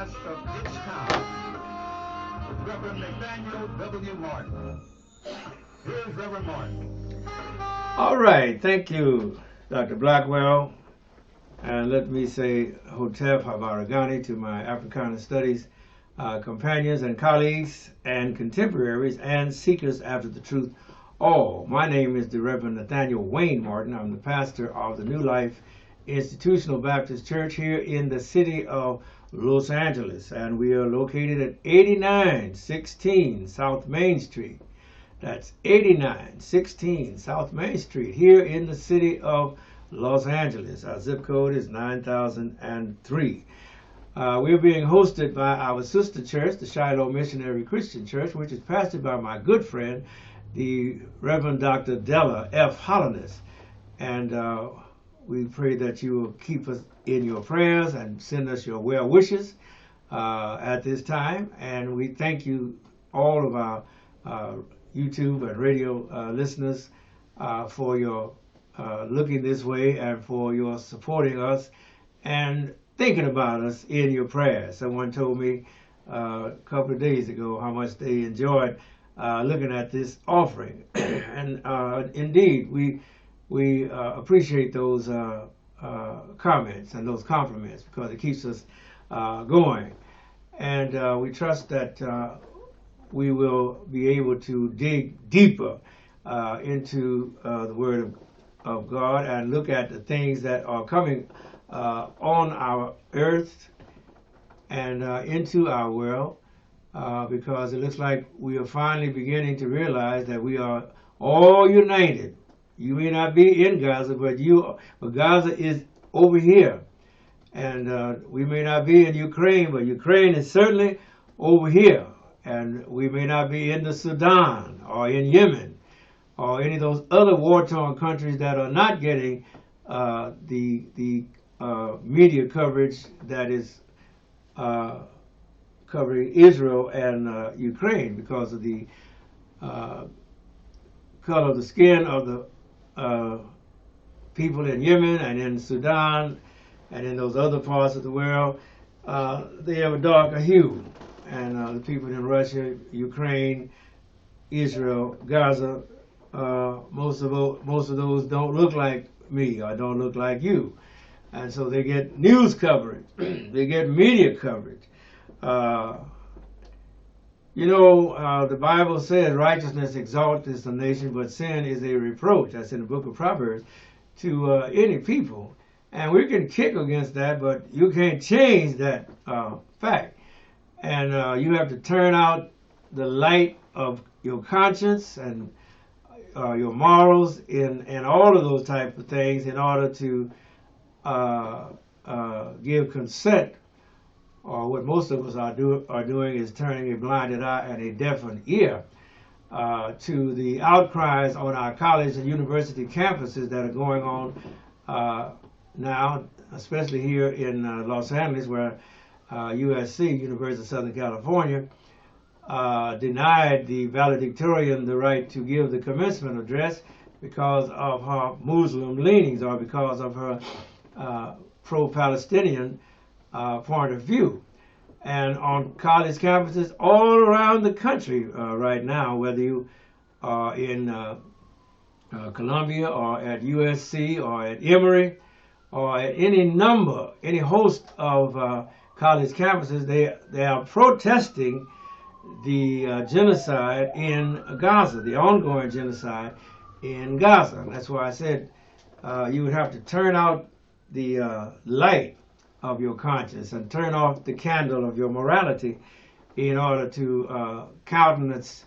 past of this town, Reverend Nathaniel W. Martin. Here's Reverend Martin. All right, thank you, Dr. Blackwell. And let me say Hotep Habaragani to my Africana Studies companions and colleagues and contemporaries and seekers after the truth all. My name is the Reverend Nathaniel Wayne Martin. I'm the pastor of the New Life Institutional Baptist Church here in the city of Los Angeles, and we are located at 8916 South Main Street. That's 8916 South Main Street here in the city of Los Angeles. Our zip code is 9003. We're being hosted by our sister church, the Shiloh Missionary Christian Church, which is pastored by my good friend, the Reverend Dr. Della F. Hollinas. And we pray that you will keep us in your prayers and send us your well wishes at this time. And we thank you, all of our YouTube and radio listeners, for your looking this way and for your supporting us and thinking about us in your prayers. Someone told me a couple of days ago how much they enjoyed looking at this offering. And indeed, we appreciate those comments and those compliments because it keeps us going. And we trust that we will be able to dig deeper into the Word of God and look at the things that are coming on our earth and into our world, because it looks like we are finally beginning to realize that we are all united. You may not be in Gaza, but Gaza is over here. And we may not be in Ukraine, but Ukraine is certainly over here. And we may not be in the Sudan or in Yemen or any of those other war-torn countries that are not getting the media coverage that is covering Israel and Ukraine because of the color of the skin of the people in Yemen and in Sudan and in those other parts of the world. They have a darker hue. And the people in Russia, Ukraine, Israel, Gaza, most of those don't look like me or don't look like you. And so they get news coverage. They get media coverage. The Bible says righteousness exalteth the nation, but sin is a reproach. That's in the book of Proverbs to any people. And we can kick against that, but you can't change that fact. And you have to turn out the light of your conscience and your morals and all of those type of things in order to give consent, or what most of us are doing is turning a blinded eye and a deafened ear to the outcries on our college and university campuses that are going on now, especially here in Los Angeles, where USC, University of Southern California, denied the valedictorian the right to give the commencement address because of her Muslim leanings or because of her pro-Palestinian point of view. And on college campuses all around the country right now, whether you are in Columbia or at USC or at Emory or at any host of college campuses, they are protesting the genocide in Gaza, the ongoing genocide in Gaza. And that's why I said you would have to turn out the light of your conscience and turn off the candle of your morality in order to countenance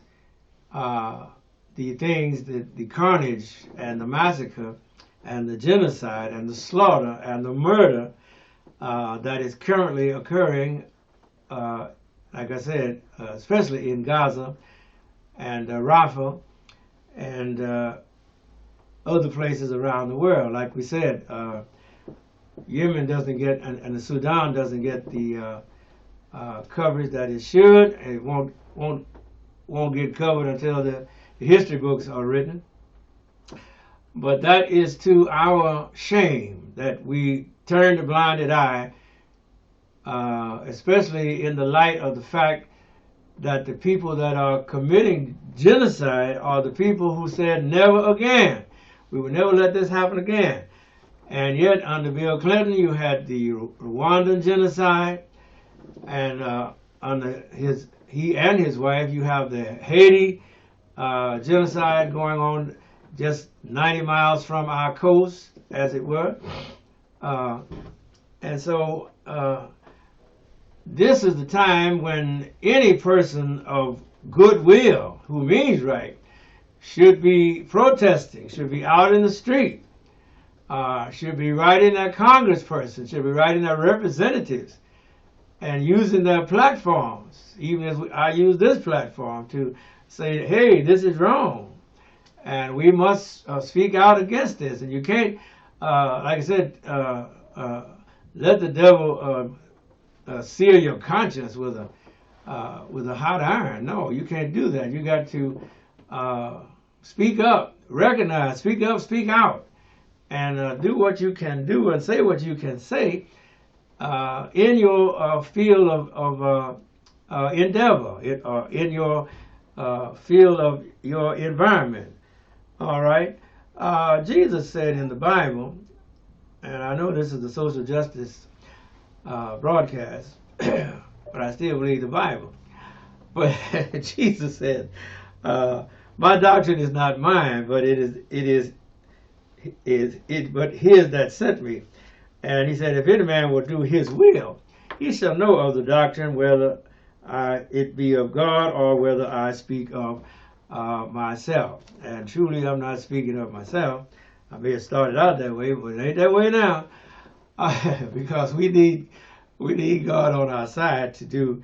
the things, the carnage and the massacre and the genocide and the slaughter and the murder that is currently occurring, like I said, especially in Gaza and Rafah and other places around the world. Like we said, Yemen doesn't get, and the Sudan doesn't get the coverage that it should. It won't get covered until the history books are written. But that is to our shame that we turn a blinded eye especially in the light of the fact that the people that are committing genocide are the people who said never again. We will never let this happen again. And yet under Bill Clinton you had the Rwandan genocide, and under he and his wife you have the Haiti genocide going on just 90 miles from our coast, as it were. And so this is the time when any person of goodwill who means right should be protesting, should be out in the street, should be writing their congressperson, should be writing their representatives, and using their platforms, even as I use this platform, to say, hey, this is wrong, and we must speak out against this. And you can't, like I said, let the devil sear your conscience with a hot iron. No, you can't do that. You got to speak up, recognize, speak up, speak out, and do what you can do and say what you can say in your field of endeavor, in your field of your environment. All right. Jesus said in the Bible, and I know this is the social justice broadcast, but I still believe the Bible. But Jesus said, "My doctrine is not mine, but it is but His that sent me." And He said, "If any man will do His will, he shall know of the doctrine, whether it be of God or whether I speak of myself." And truly, I'm not speaking of myself. I may have started out that way, but it ain't that way now, because we need God on our side to do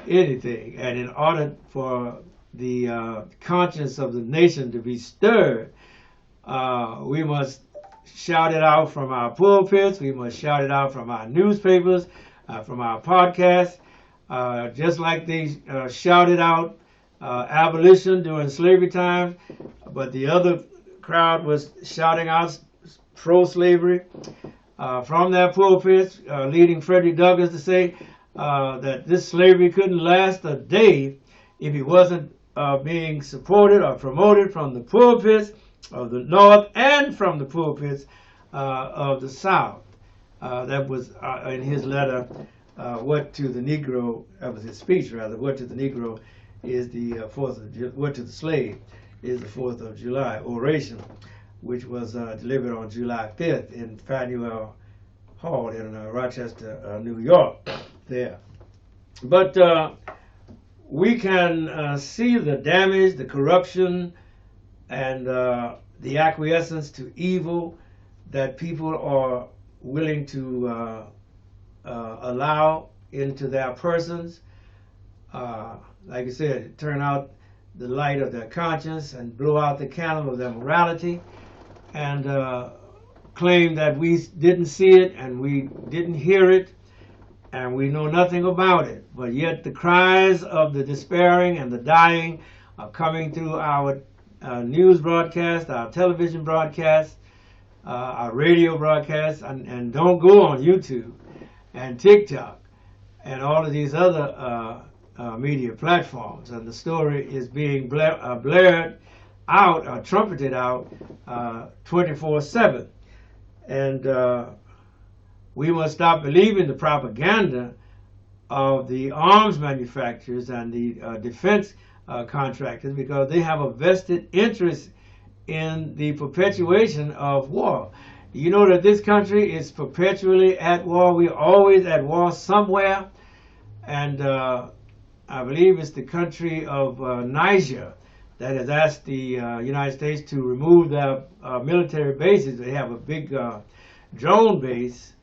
anything. And in order for the conscience of the nation to be stirred, we must shout it out from our pulpits. We must shout it out from our newspapers, from our podcasts, just like they shouted out abolition during slavery times, but the other crowd was shouting out pro-slavery from their pulpits, leading Frederick Douglass to say that this slavery couldn't last a day if it wasn't being supported or promoted from the pulpits of the North and from the pulpits of the South. That was in his letter, "What to the Negro," that was his speech rather, "What to the Negro is the what to the slave is the 4th of July oration," which was delivered on July 5th in Faneuil Hall in Rochester, New York there. But we can see the damage, the corruption, and the acquiescence to evil that people are willing to allow into their persons. Like I said, turn out the light of their conscience and blow out the candle of their morality, and claim that we didn't see it and we didn't hear it and we know nothing about it. But yet the cries of the despairing and the dying are coming through our news broadcast, our television broadcast, our radio broadcast, and don't go on YouTube and TikTok and all of these other media platforms. And the story is being blared out or trumpeted out 24/7. And we must stop believing the propaganda of the arms manufacturers and the defense contractors, because they have a vested interest in the perpetuation of war. You know that this country is perpetually at war. We're always at war somewhere. And I believe it's the country of Niger that has asked the United States to remove their military bases. They have a big drone base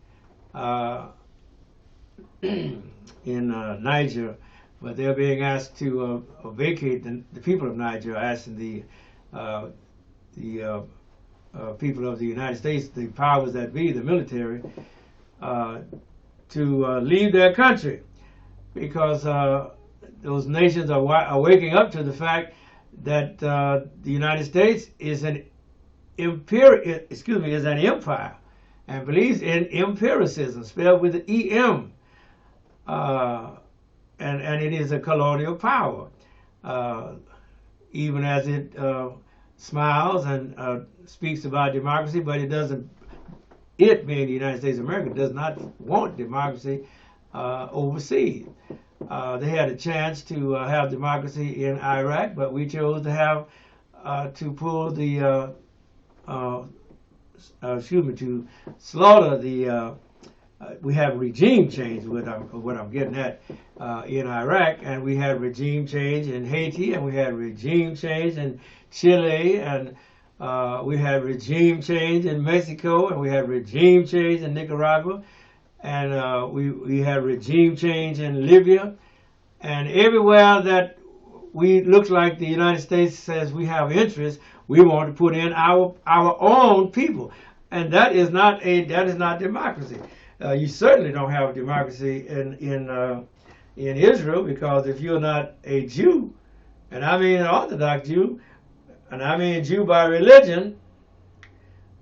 in Niger, but they're being asked to vacate. The people of Niger are asking the people of the United States, the powers that be, the military, to leave their country, because those nations are waking up to the fact that the United States is an empire, and believes in empiricism, spelled with an E-M, and it is a colonial power, even as it smiles and speaks about democracy, but it doesn't. It, being the United States of America, does not want democracy overseas. They had a chance to have democracy in Iraq, but we chose to have to pull the to slaughter the. We have regime change. What I'm getting at in Iraq, and we had regime change in Haiti, and we had regime change in Chile, and we had regime change in Mexico, and we had regime change in Nicaragua, and we had regime change in Libya, and everywhere that we look like the United States says we have interest, we want to put in our own people, and that is not democracy. You certainly don't have democracy in Israel, because if you're not a Jew, and I mean an Orthodox Jew, and I mean Jew by religion,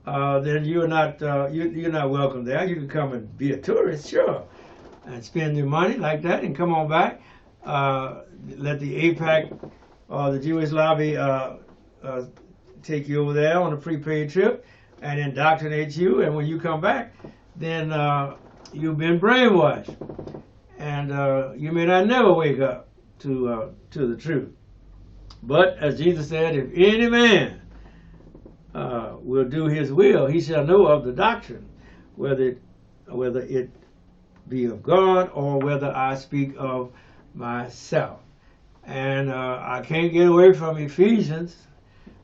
then you're not welcome there. You can come and be a tourist, sure, and spend your money like that and come on back. Let the AIPAC or the Jewish lobby take you over there on a prepaid trip and indoctrinate you, and when you come back, then you've been brainwashed, and you may not never wake up to the truth. But as Jesus said, if any man will do his will, he shall know of the doctrine, whether it be of God or whether I speak of myself. And I can't get away from Ephesians.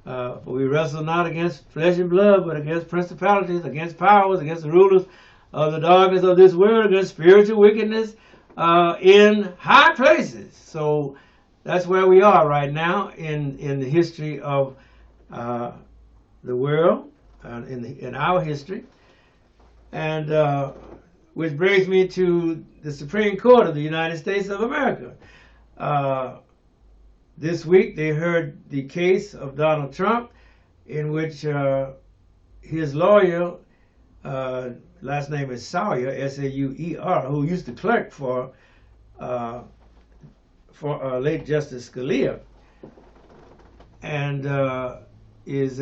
For we wrestle not against flesh and blood, but against principalities, against powers, against the rulers of the darkness of this world, against spiritual wickedness in high places. So that's where we are right now in the history of the world, in our history. And which brings me to the Supreme Court of the United States of America. This week they heard the case of Donald Trump, in which his lawyer, last name is Sawyer, S-A-U-E-R, who used to clerk for late Justice Scalia, and is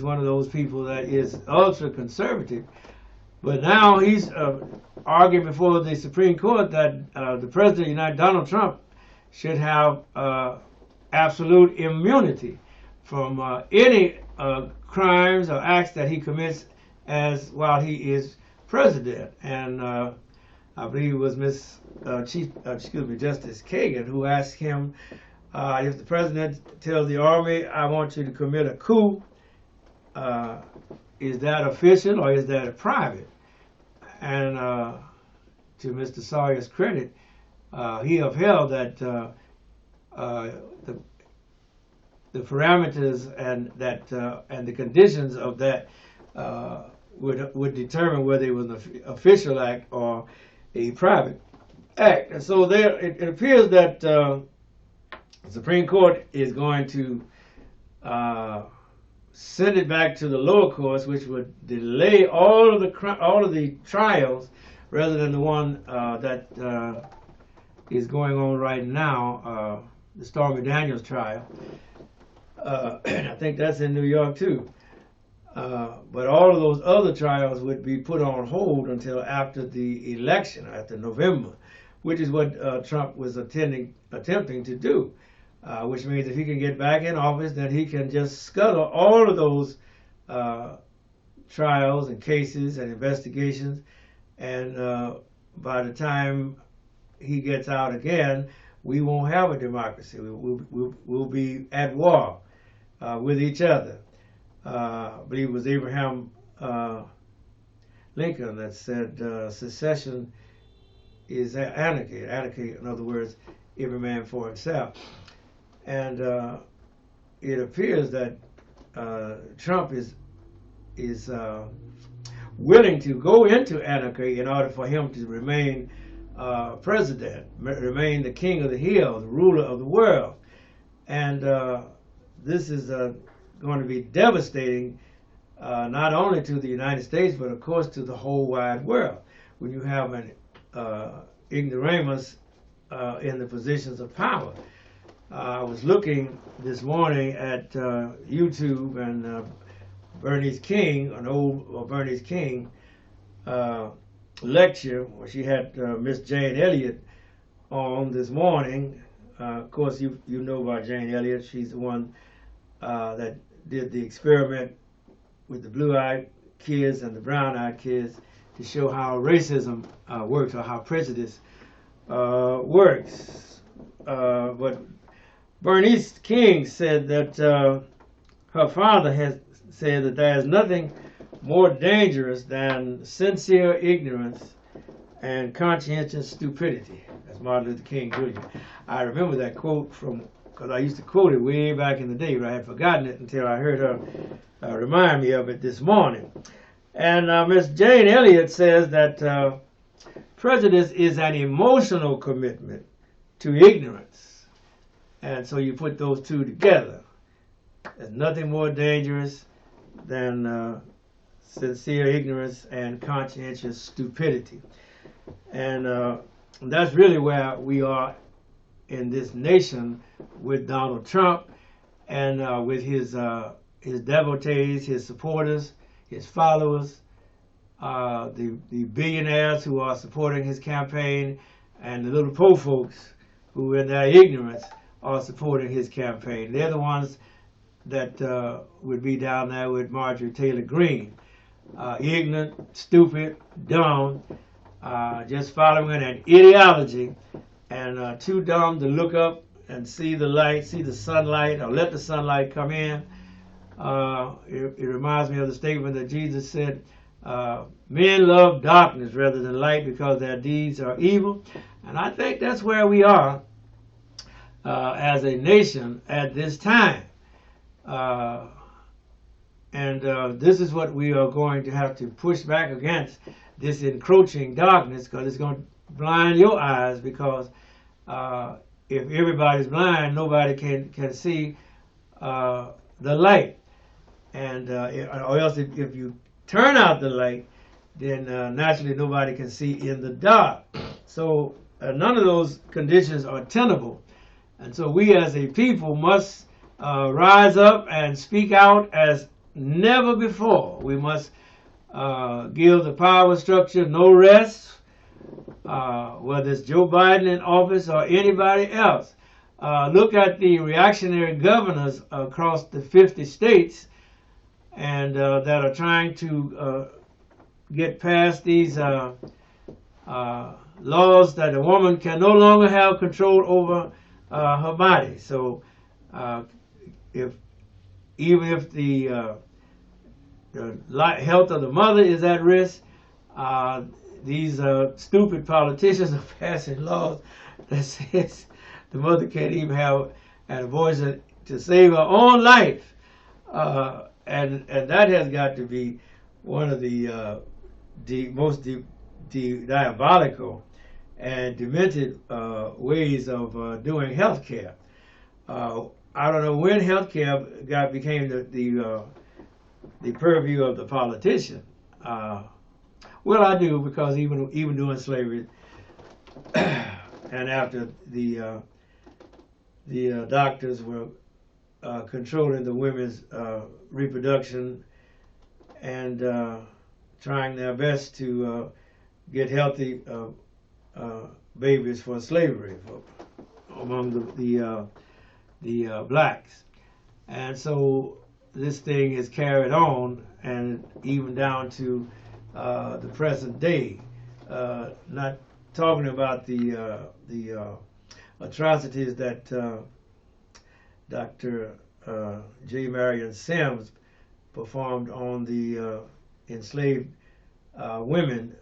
one of those people that is ultra conservative. But now he's arguing before the Supreme Court that the President of the United States, Donald Trump, should have absolute immunity from any crimes or acts that he commits while he is president. And I believe it was Justice Kagan who asked him, if the president tells the army, I want you to commit a coup, is that official or is that a private? And to Mr. Sawyer's credit, he upheld that the parameters and the conditions of that would determine whether it was an official act or a private act. And so it appears that the Supreme Court is going to send it back to the lower courts, which would delay all of the trials, rather than the one that is going on right now, the Stormy Daniels trial. I think that's in New York too. But all of those other trials would be put on hold until after the election, after November, which is what Trump was attempting to do. Which means if he can get back in office, then he can just scuttle all of those trials and cases and investigations, and by the time he gets out again, we won't have a democracy. We'll be at war with each other. I believe it was Abraham Lincoln that said secession is anarchy. Anarchy, in other words, every man for himself. And it appears that Trump is willing to go into anarchy in order for him to remain president, remain the king of the hill, the ruler of the world. And this is going to be devastating, not only to the United States, but of course to the whole wide world. When you have ignoramus in the positions of power. I was looking this morning at YouTube, and Bernice King, an old Bernice King lecture, where she had Miss Jane Elliott on this morning. Of course, you know about Jane Elliott. She's the one that did the experiment with the blue-eyed kids and the brown-eyed kids to show how racism works, or how prejudice works. But Bernice King said that her father has said that there is nothing more dangerous than sincere ignorance and conscientious stupidity. That's Martin Luther King Jr. I remember that quote because I used to quote it way back in the day, but I had forgotten it until I heard her remind me of it this morning. And Miss Jane Elliott says that prejudice is an emotional commitment to ignorance. And so you put those two together. There's nothing more dangerous than sincere ignorance and conscientious stupidity. And that's really where we are in this nation with Donald Trump and with his devotees, his supporters, his followers, the billionaires who are supporting his campaign, and the little poor folks who in their ignorance are supporting his campaign. They're the ones that would be down there with Marjorie Taylor Greene. Ignorant, stupid, dumb, just following an ideology, and too dumb to look up and see the light, see the sunlight, or let the sunlight come in. It reminds me of the statement that Jesus said, men love darkness rather than light because their deeds are evil. And I think that's where we are as a nation at this time. This is what we are going to have to push back against, this encroaching darkness, because it's going to blind your eyes, because if everybody's blind, nobody can see the light. And or else if you turn out the light, then naturally nobody can see in the dark. So none of those conditions are tenable. And so we as a people must rise up and speak out as never before. We must give the power structure no rest, whether it's Joe Biden in office or anybody else. Look at the reactionary governors across the 50 states and that are trying to get past these laws that a woman can no longer have control over her body. So even if the health of the mother is at risk, these stupid politicians are passing laws that says the mother can't even have an abortion to save her own life, and that has got to be one of the most diabolical and demented ways of doing health care. I don't know when health care became the purview of the politician. Well, I do, because even during slavery and after the doctors were controlling the women's reproduction and trying their best to get healthy babies for slavery among the blacks. And so this thing is carried on, and even down to the present day. Not talking about the atrocities that Dr. J. Marion Sims performed on the enslaved women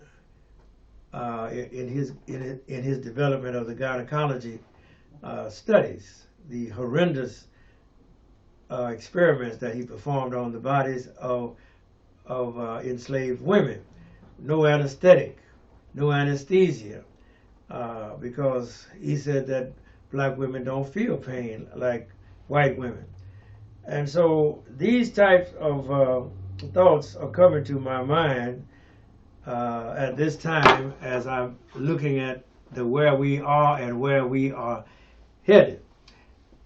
in his development of the gynecology studies, the horrendous experiments that he performed on the bodies of enslaved women. No anesthetic, no anesthesia, because he said that black women don't feel pain like white women. And so these types of thoughts are coming to my mind at this time as I'm looking at where we are and where we are headed.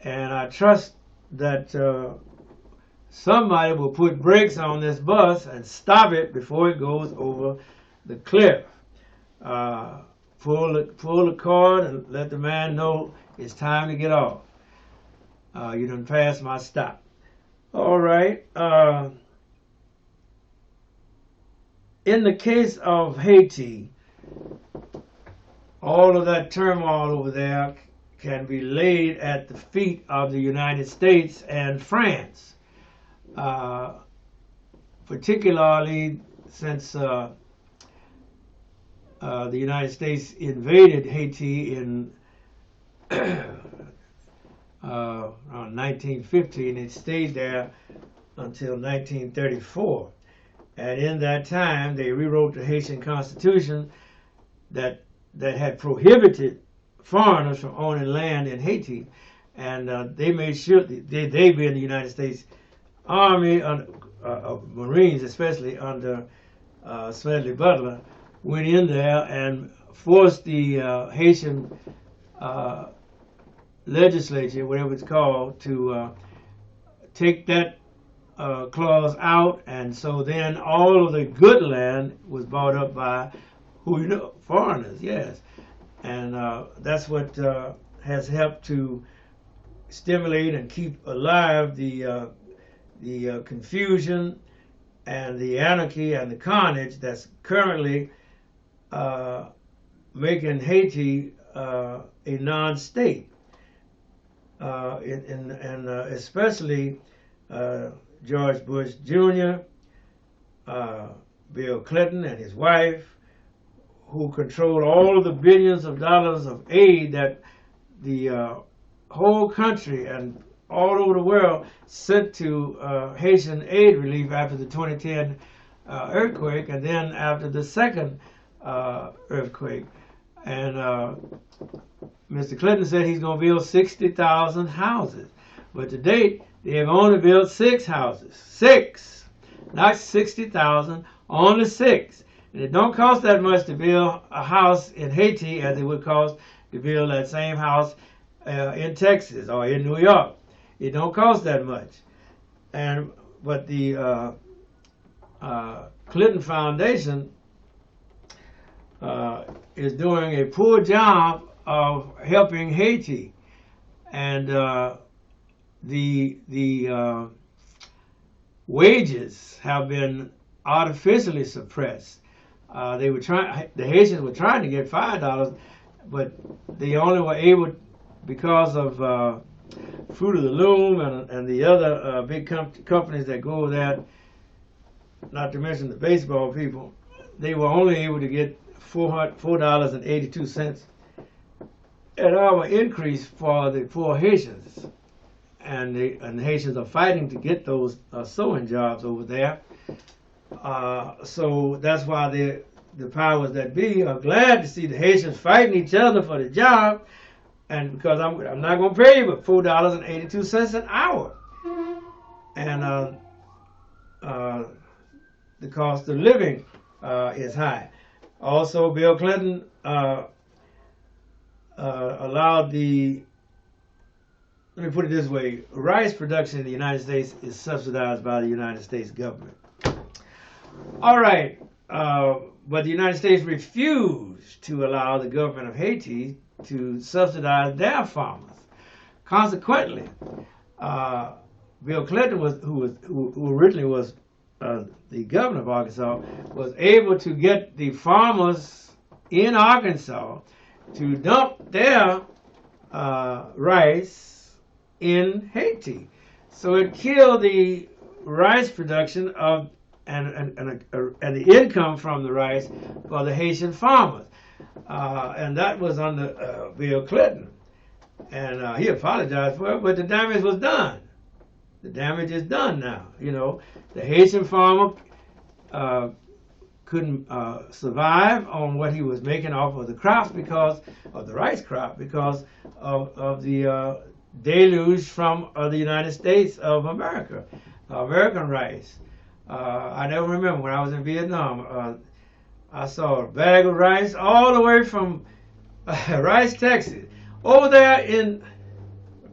And I trust that somebody will put brakes on this bus and stop it before it goes over the cliff. Pull the cord and let the man know it's time to get off. You done passed my stop. All right. In the case of Haiti, all of that turmoil over there can be laid at the feet of the United States and France, particularly since the United States invaded Haiti in 1915. It stayed there until 1934. And in that time, they rewrote the Haitian Constitution that had prohibited foreigners from owning land in Haiti. And they made sure they being the United States Army, Marines especially, under Smedley Butler, went in there and forced the Haitian legislature, whatever it's called, to take that clause out, and so then all of the good land was bought up by foreigners, yes, and that's what has helped to stimulate and keep alive the confusion and the anarchy and the carnage that's currently making Haiti a non-state, and especially George Bush Jr., Bill Clinton and his wife, who control all of the billions of dollars of aid that the whole country and all over the world sent to Haitian aid relief after the 2010 earthquake, and then after the second earthquake. And Mr. Clinton said he's going to build 60,000 houses. But to date, they have only built 6 houses. 6! Not 60,000, only 6. And it don't cost that much to build a house in Haiti as it would cost to build that same house in Texas or in New York. It don't cost that much. But the Clinton Foundation is doing a poor job of helping Haiti, and the wages have been artificially suppressed. The Haitians were trying to get $5, but they only were able, because of Fruit of the Loom and the other big companies that go with that, not to mention the baseball people, they were only able to get $4.82 an hour increase for the poor Haitians. And the Haitians are fighting to get those sewing jobs over there. So that's why the powers that be are glad to see the Haitians fighting each other for the job, and because I'm not going to pay you but $4.82 an hour. And the cost of living is high. Also, Bill Clinton allowed let me put it this way, rice production in the United States is subsidized by the United States government. All right, but the United States refused to allow the government of Haiti to subsidize their farmers. Consequently, Bill Clinton, who originally was the governor of Arkansas, was able to get the farmers in Arkansas to dump their rice in Haiti. So it killed the rice production and the income from the rice for the Haitian farmers. And that was under Bill Clinton. And he apologized for it, but the damage was done. The damage is done now. You know, the Haitian farmer couldn't survive on what he was making off of the crops because of the rice crop, because of the deluge from the United States of America, American rice. I never remember when I was in Vietnam. I saw a bag of rice all the way from Rice, Texas, over there in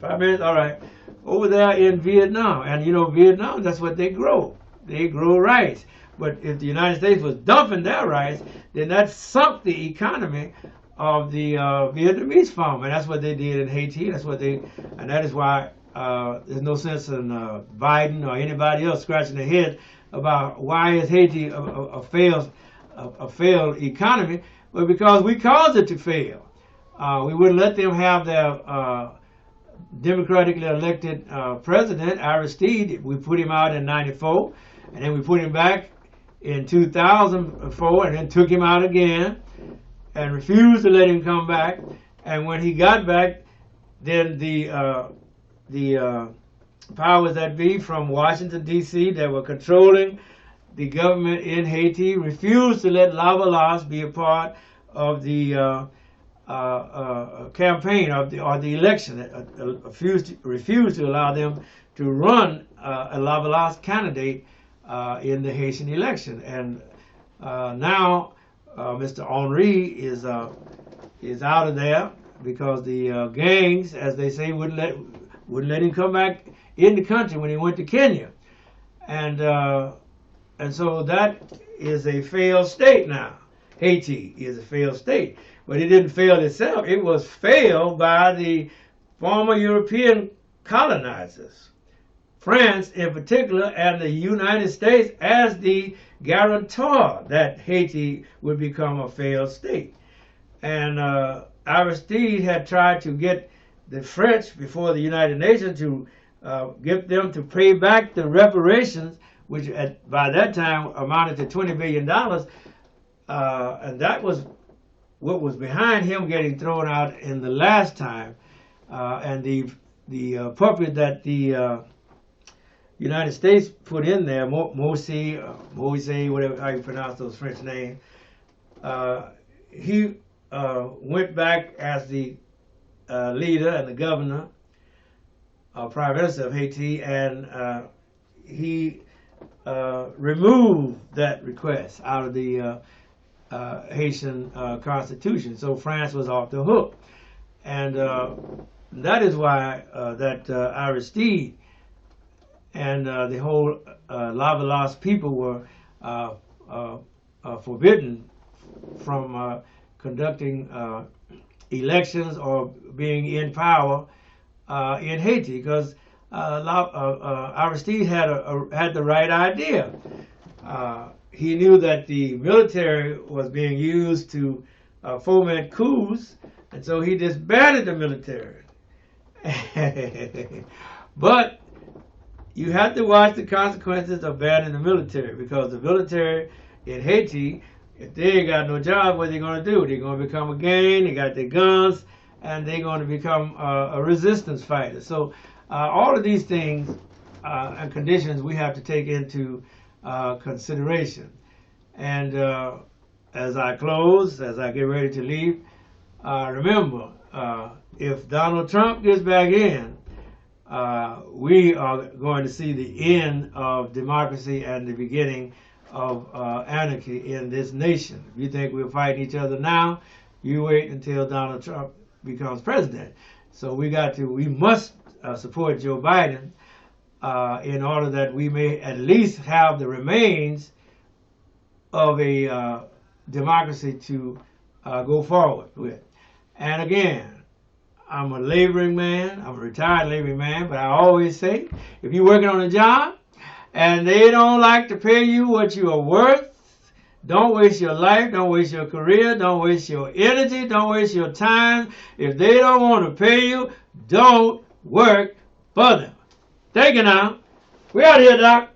5 minutes. All right, over there in Vietnam, and you know Vietnam, that's what they grow. They grow rice. But if the United States was dumping their rice, then that sunk the economy of the Vietnamese farmer. And that's what they did in Haiti. And that is why there's no sense in Biden or anybody else scratching their head about why is Haiti a failed economy. But because we caused it to fail. We wouldn't let them have their democratically elected president, Aristide. We put him out in '94, and then we put him back in 2004, and then took him out again, and refused to let him come back. And when he got back, then the powers that be from Washington D.C. that were controlling the government in Haiti refused to let Lavalas be a part of the campaign or the election. Refused to allow them to run a Lavalas candidate in the Haitian election. And now Mr. Henry is out of there because the gangs, as they say, wouldn't let him come back in the country when he went to Kenya. And so that is a failed state now. Haiti is a failed state. But it didn't fail itself. It was failed by the former European colonizers, France in particular, and the United States as the guarantor that Haiti would become a failed state. And Aristide had tried to get the French before the United Nations to get them to pay back the reparations, which by that time amounted to $20 billion. And that was what was behind him getting thrown out in the last time. And the puppet that the United States put in there, Moise, whatever how you pronounce those French names, he went back as the leader and the governor, prime minister of Haiti, and he removed that request out of the Haitian constitution. So France was off the hook. And that is why that Aristide and the whole Lavalas people were forbidden from conducting elections or being in power in Haiti, because Aristide had the right idea. He knew that the military was being used to foment coups, and so he disbanded the military. But you have to watch the consequences of banning the military, because the military in Haiti, if they ain't got no job, what are they going to do? They're going to become a gang, they got their guns, and they're going to become a resistance fighter. So all of these things and conditions we have to take into consideration. And as I close, as I get ready to leave, remember, if Donald Trump gets back in, we are going to see the end of democracy and the beginning of anarchy in this nation. If you think we're fighting each other now, you wait until Donald Trump becomes president. So we must support Joe Biden in order that we may at least have the remains of a democracy to go forward with. And again, I'm a laboring man, I'm a retired laboring man, but I always say, if you're working on a job and they don't like to pay you what you are worth, don't waste your life, don't waste your career, don't waste your energy, don't waste your time. If they don't want to pay you, don't work for them. Thank you now. We out here, Doc.